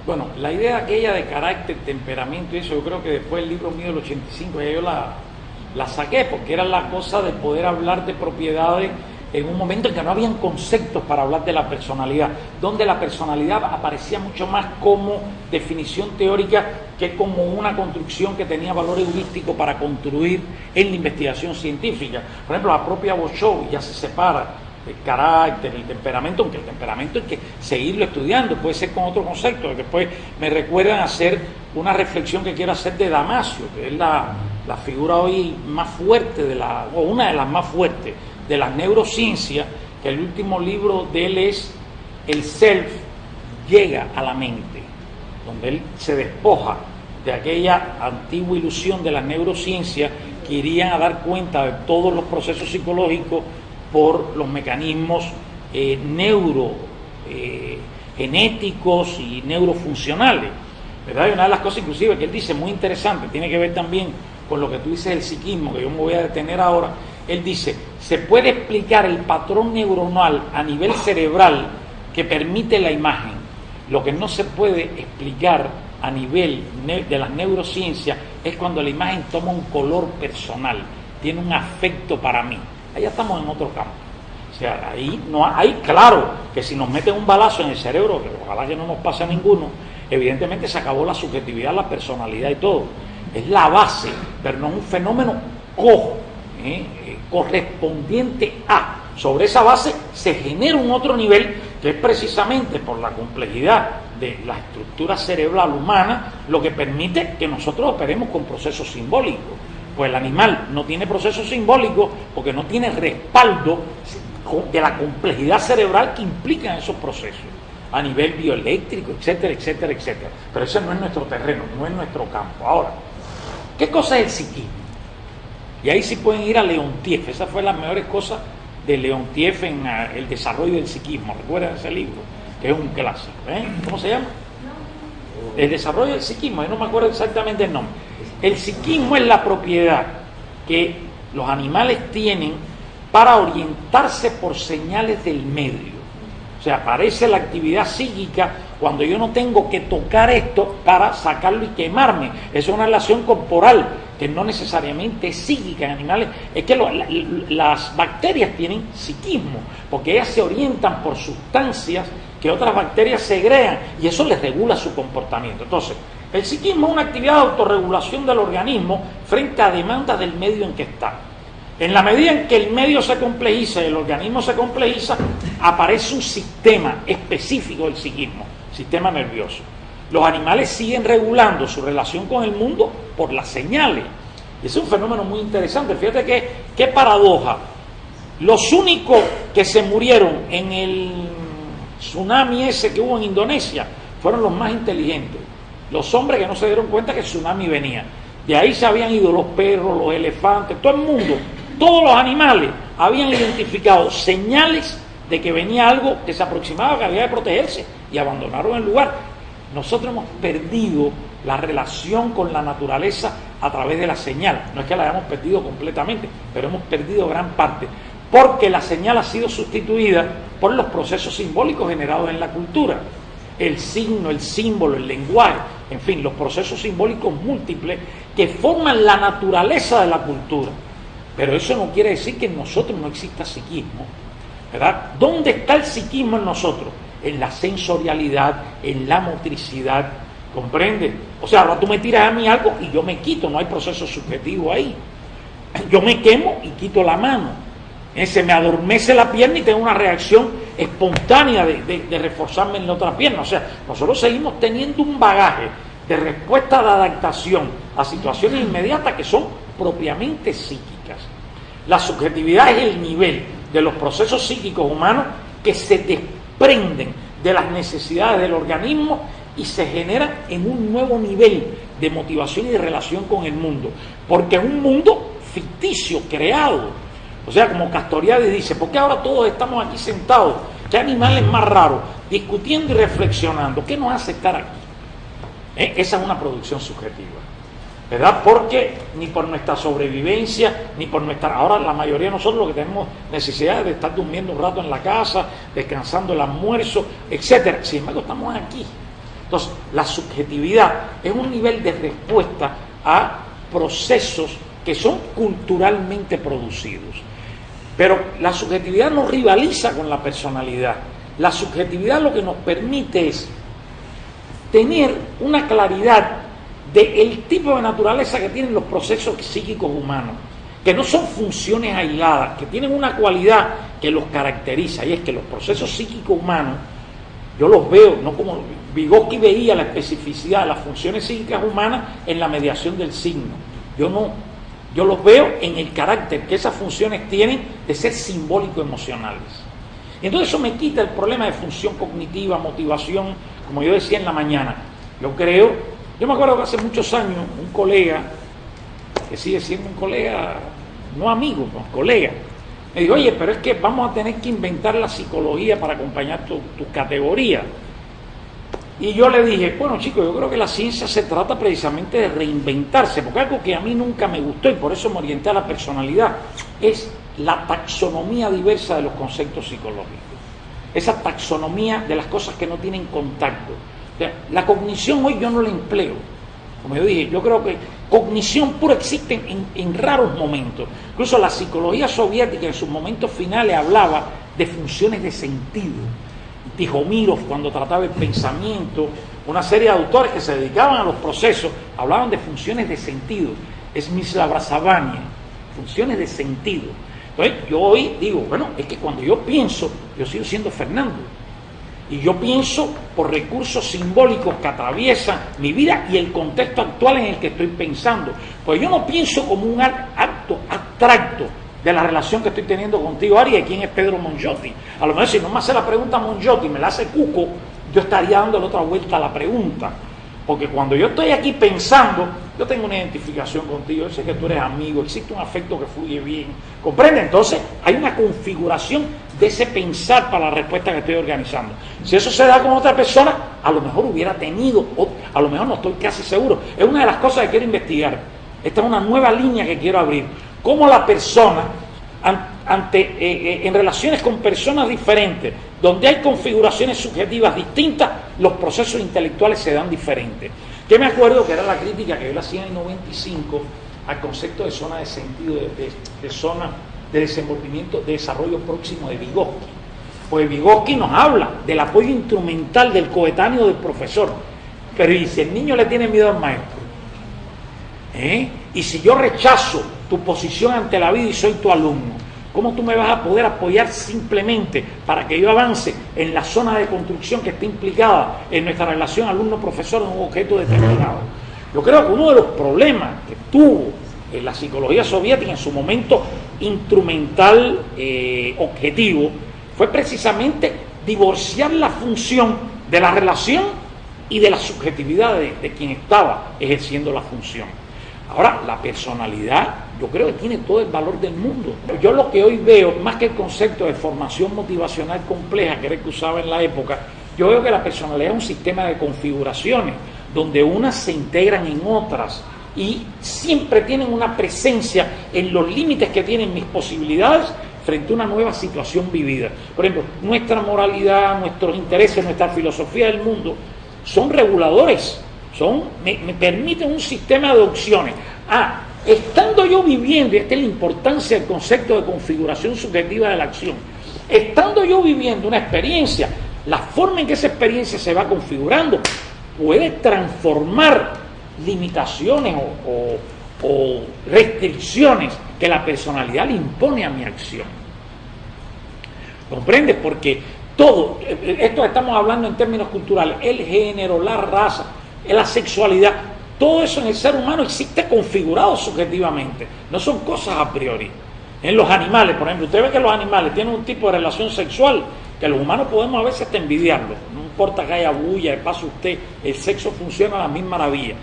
Bueno, la idea aquella de carácter, temperamento y eso, yo creo que después el libro mío del 85 ya yo la saqué, porque era la cosa de poder hablar de propiedades en un momento en que no habían conceptos para hablar de la personalidad, donde la personalidad aparecía mucho más como definición teórica que como una construcción que tenía valor heurístico para construir en la investigación científica. Por ejemplo, la propia Boshoff ya se separa el carácter, el temperamento, aunque el temperamento hay que seguirlo estudiando, puede ser con otro concepto, que después me recuerdan hacer una reflexión que quiero hacer de Damasio, que es la figura hoy más fuerte, o una de las más fuertes de las neurociencias, que el último libro de él es El Self llega a la mente, donde él se despoja de aquella antigua ilusión de las neurociencias que irían a dar cuenta de todos los procesos psicológicos por los mecanismos genéticos y neurofuncionales, ¿verdad? Y una de las cosas inclusive que él dice muy interesante, tiene que ver también con lo que tú dices del psiquismo, que yo me voy a detener ahora. Él dice, se puede explicar el patrón neuronal a nivel cerebral que permite la imagen. Lo que no se puede explicar a nivel de las neurociencias es cuando la imagen toma un color personal, tiene un afecto para mí. Allá estamos en otro campo. O sea, ahí no hay, claro, que si nos meten un balazo en el cerebro, que ojalá que no nos pase a ninguno, evidentemente se acabó la subjetividad, la personalidad y todo. Es la base, pero no es un fenómeno correspondiente a. Sobre esa base se genera un otro nivel que es precisamente por la complejidad de la estructura cerebral humana lo que permite que nosotros operemos con procesos simbólicos. Pues el animal no tiene procesos simbólicos porque no tiene respaldo de la complejidad cerebral que implican esos procesos a nivel bioeléctrico, etcétera, etcétera, etcétera. Pero ese no es nuestro terreno, no es nuestro campo. Ahora, ¿qué cosa es el psiquismo? Y ahí sí pueden ir a Leontief. Esa fue las mejores cosas de Leontief en el desarrollo del psiquismo. ¿Recuerdan ese libro? Que es un clásico. ¿Cómo se llama? El desarrollo del psiquismo. Yo no me acuerdo exactamente el nombre. El psiquismo es la propiedad que los animales tienen para orientarse por señales del medio. O sea, aparece la actividad psíquica cuando yo no tengo que tocar esto para sacarlo y quemarme. Es una relación corporal que no necesariamente es psíquica en animales. Es que las bacterias tienen psiquismo, porque ellas se orientan por sustancias que otras bacterias segregan y eso les regula su comportamiento. Entonces, el psiquismo es una actividad de autorregulación del organismo frente a demandas del medio en que está. En la medida en que el medio se complejiza y el organismo se complejiza, aparece un sistema específico del psiquismo, sistema nervioso. Los animales siguen regulando su relación con el mundo por las señales. Y ese es un fenómeno muy interesante. Fíjate qué paradoja. Los únicos que se murieron en el tsunami ese que hubo en Indonesia fueron los más inteligentes. Los hombres que no se dieron cuenta que el tsunami venía. De ahí se habían ido los perros, los elefantes, todo el mundo. Todos los animales habían identificado señales de que venía algo que se aproximaba, que había de protegerse, y abandonaron el lugar. Nosotros hemos perdido la relación con la naturaleza a través de la señal. No es que la hayamos perdido completamente, pero hemos perdido gran parte, porque la señal ha sido sustituida por los procesos simbólicos generados en la cultura. El signo, el símbolo, el lenguaje, en fin, los procesos simbólicos múltiples que forman la naturaleza de la cultura. Pero eso no quiere decir que en nosotros no exista psiquismo, ¿verdad? ¿Dónde está el psiquismo en nosotros? En la sensorialidad, en la motricidad, ¿comprende? O sea, ahora tú me tiras a mí algo y yo me quito, no hay proceso subjetivo ahí. Yo me quemo y quito la mano. Se me adormece la pierna y tengo una reacción espontánea de reforzarme en la otra pierna. O sea, nosotros seguimos teniendo un bagaje de respuesta de adaptación a situaciones inmediatas que son propiamente psíquicas. La subjetividad es el nivel de los procesos psíquicos humanos que se desprenden de las necesidades del organismo y se generan en un nuevo nivel de motivación y de relación con el mundo, porque es un mundo ficticio, creado. O sea, como Castoriadis dice, ¿por qué ahora todos estamos aquí sentados? ¿Qué animales más raros? Discutiendo y reflexionando. ¿Qué nos hace estar aquí? Esa es una producción subjetiva, ¿verdad? Porque ni por nuestra sobrevivencia, ni por nuestra... Ahora la mayoría de nosotros lo que tenemos necesidad es de estar durmiendo un rato en la casa, descansando el almuerzo, etcétera. Sin embargo, estamos aquí. Entonces, la subjetividad es un nivel de respuesta a procesos que son culturalmente producidos. Pero la subjetividad no rivaliza con la personalidad. La subjetividad lo que nos permite es tener una claridad del tipo de naturaleza que tienen los procesos psíquicos humanos, que no son funciones aisladas, que tienen una cualidad que los caracteriza, y es que los procesos psíquicos humanos, yo los veo, no como Vygotsky veía la especificidad de las funciones psíquicas humanas en la mediación del signo. Yo no. Yo los veo en el carácter que esas funciones tienen de ser simbólico-emocionales. Y entonces eso me quita el problema de función cognitiva, motivación, como yo decía en la mañana. Yo me acuerdo que hace muchos años un colega, que sigue siendo un colega, no amigo, no, colega, me dijo, oye, pero es que vamos a tener que inventar la psicología para acompañar tu categoría. Y yo le dije, bueno chicos, yo creo que la ciencia se trata precisamente de reinventarse, porque algo que a mí nunca me gustó y por eso me orienté a la personalidad, es la taxonomía diversa de los conceptos psicológicos. Esa taxonomía de las cosas que no tienen contacto. O sea, la cognición hoy yo no la empleo. Como yo dije, yo creo que cognición pura existe en raros momentos. Incluso la psicología soviética en sus momentos finales hablaba de funciones de sentido. Tijomírov, cuando trataba el pensamiento, una serie de autores que se dedicaban a los procesos, hablaban de funciones de sentido. Smysl Brazavania, funciones de sentido. Entonces, yo hoy digo, bueno, es que cuando yo pienso, yo sigo siendo Fernando. Y yo pienso por recursos simbólicos que atraviesan mi vida y el contexto actual en el que estoy pensando. Pues yo no pienso como un acto abstracto de la relación que estoy teniendo contigo, Ari, y quién es Pedro Mongiotti. A lo mejor si no me hace la pregunta Mongiotti, me la hace Cuco, yo estaría dándole otra vuelta a la pregunta. Porque cuando yo estoy aquí pensando, yo tengo una identificación contigo, yo sé que tú eres amigo, existe un afecto que fluye bien, ¿comprende? Entonces hay una configuración de ese pensar para la respuesta que estoy organizando. Si eso se da con otra persona, a lo mejor hubiera tenido, o a lo mejor no estoy casi seguro. Es una de las cosas que quiero investigar. Esta es una nueva línea que quiero abrir. Cómo la persona, en relaciones con personas diferentes, donde hay configuraciones subjetivas distintas, los procesos intelectuales se dan diferentes. Yo me acuerdo que era la crítica que yo le hacía en el 95 al concepto de zona de sentido, de zona de desenvolvimiento, de desarrollo próximo de Vygotsky. Pues Vygotsky nos habla del apoyo instrumental del coetáneo del profesor, pero ¿y si el niño le tiene miedo al maestro? Y si yo rechazo tu posición ante la vida y soy tu alumno, ¿cómo tú me vas a poder apoyar simplemente para que yo avance en la zona de construcción que está implicada en nuestra relación alumno-profesor en un objeto determinado? Yo creo que uno de los problemas que tuvo la psicología soviética en su momento instrumental objetivo fue precisamente divorciar la función de la relación y de la subjetividad de quien estaba ejerciendo la función. Ahora, la personalidad, yo creo que tiene todo el valor del mundo. Yo lo que hoy veo, más que el concepto de formación motivacional compleja que era el que usaba en la época, yo veo que la personalidad es un sistema de configuraciones, donde unas se integran en otras y siempre tienen una presencia en los límites que tienen mis posibilidades frente a una nueva situación vivida. Por ejemplo, nuestra moralidad, nuestros intereses, nuestra filosofía del mundo son reguladores. Me permiten un sistema de opciones. Estando yo viviendo, y esta es la importancia del concepto de configuración subjetiva de la acción, estando yo viviendo una experiencia, la forma en que esa experiencia se va configurando puede transformar limitaciones o restricciones que la personalidad le impone a mi acción. ¿Comprendes? Porque todo, esto estamos hablando en términos culturales, el género, la raza, la sexualidad, todo eso en el ser humano existe configurado subjetivamente, no son cosas a priori. En los animales, por ejemplo, usted ve que los animales tienen un tipo de relación sexual que los humanos podemos a veces hasta envidiarlo, no importa que haya bulla, de paso usted, el sexo funciona a la misma maravilla,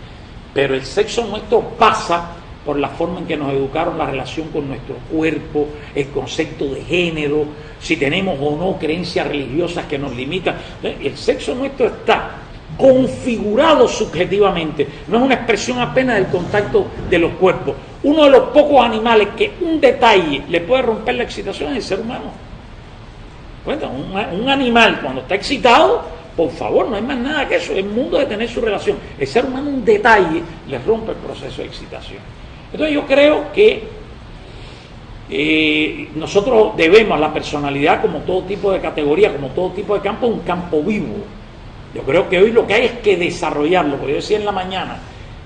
pero el sexo nuestro pasa por la forma en que nos educaron, la relación con nuestro cuerpo, el concepto de género, si tenemos o no creencias religiosas que nos limitan. El sexo nuestro está configurado subjetivamente, no es una expresión apenas del contacto de los cuerpos. Uno de los pocos animales que un detalle le puede romper la excitación es el ser humano. Bueno, un animal cuando está excitado, por favor, no hay más nada que eso, el mundo de tener su relación. El ser humano un detalle le rompe el proceso de excitación. Entonces yo creo que nosotros debemos a la personalidad, como todo tipo de categoría, como todo tipo de campo, un campo vivo. Yo creo que hoy lo que hay es que desarrollarlo, porque yo decía en la mañana,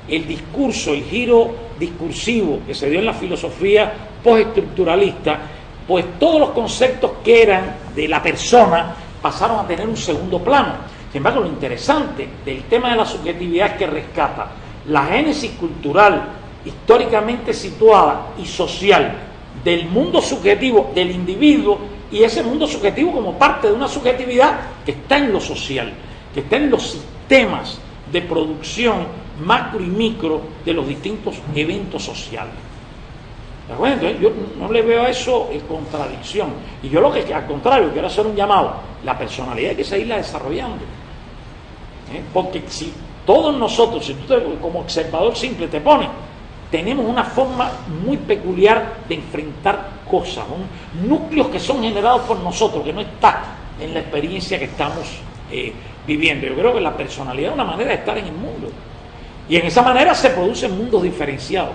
el discurso, el giro discursivo que se dio en la filosofía postestructuralista, pues todos los conceptos que eran de la persona pasaron a tener un segundo plano. Sin embargo, lo interesante del tema de la subjetividad es que rescata la génesis cultural históricamente situada y social del mundo subjetivo del individuo y ese mundo subjetivo como parte de una subjetividad que está en lo social, que está en los sistemas de producción macro y micro de los distintos eventos sociales. ¿De acuerdo? Entonces, yo no le veo a eso en contradicción. Y yo lo que, al contrario, quiero hacer un llamado. La personalidad hay que seguirla desarrollando. Porque si todos nosotros, si tú como observador simple te pones, tenemos una forma muy peculiar de enfrentar cosas, núcleos que son generados por nosotros, que no está en la experiencia que estamos viviendo. Yo creo que la personalidad es una manera de estar en el mundo. Y en esa manera se producen mundos diferenciados.